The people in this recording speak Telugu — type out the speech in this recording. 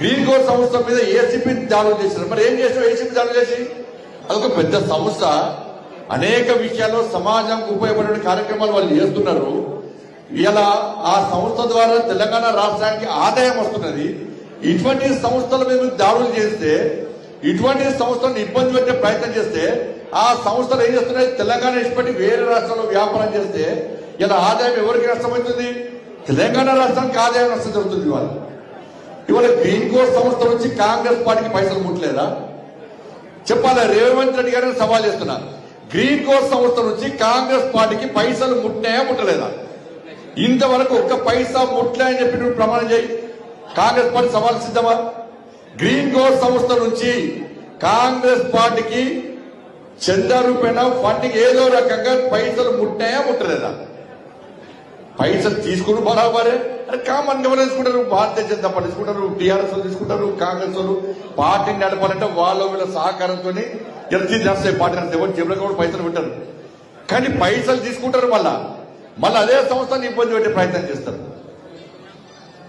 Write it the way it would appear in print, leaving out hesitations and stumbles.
గ్రీన్ కోర్ సంస్థ మీద ఏసీపీ దాడులు చేశారు. మరి ఏం చేశారు ఏసీపీ దాడులు చేసి? అదొక పెద్ద సంస్థ, అనేక విషయాల్లో సమాజంకు ఉపయోగపడే కార్యక్రమాలు వాళ్ళు చేస్తున్నారు. ఇలా ఆ సంస్థ ద్వారా తెలంగాణ రాష్ట్రానికి ఆదాయం వస్తున్నది. ఇటువంటి సంస్థల మీద దాడులు చేస్తే, ఇటువంటి సంస్థలను ఇబ్బంది పెట్టే ప్రయత్నం చేస్తే, ఆ సంస్థలు ఏం చేస్తున్నాయి? తెలంగాణ ఇష్టపడి వేరే రాష్ట్రాల్లో వ్యాపారం చేస్తే ఇలా ఆదాయం ఎవరికి నష్టమవుతుంది? తెలంగాణ రాష్ట్రానికి ఆదాయం నష్టం జరుగుతుంది. ఇవాళ గ్రీన్ కోర్ సంస్థ నుంచి కాంగ్రెస్ పార్టీకి పైసలు ముట్టలేదా? చెప్పాలా? రేవంత్ రెడ్డి గారిని సవాల్ చేస్తున్నా, గ్రీన్ కోర్ సంస్థ నుంచి కాంగ్రెస్ పార్టీకి పైసలు ముట్టినాయా ముట్టలేదా? ఇంతవరకు ఒక్క పైసా ముట్టలే అని చెప్పి నువ్వు ప్రమాణం చేయి. కాంగ్రెస్ పార్టీ సవాల్ సిద్ధమా? గ్రీన్ కోర్ సంస్థ నుంచి కాంగ్రెస్ పార్టీకి చందా రూపేణ ఫండింగ్ ఏదో రకంగా పైసలు ముట్టినాయా ముట్టలేదా? పైసలు తీసుకుని బరాబరే. అరే కామన్ ఎవరు తీసుకుంటారు? భారతీయ జనతా పార్టీ తీసుకుంటారు, టీఆర్ఎస్ వాళ్ళు తీసుకుంటారు, కాంగ్రెస్ వాళ్ళు. పార్టీని నడపాలంటే వాళ్ళ వీళ్ళ సహకారంతో ఎత్తి చేస్తాయి. పార్టీ ఎవరు జేబులో కూడా పైసలు పెట్టారు, కానీ పైసలు తీసుకుంటారు. మళ్ళా అదే సంస్థని ఇబ్బంది పెట్టే ప్రయత్నం చేస్తారు.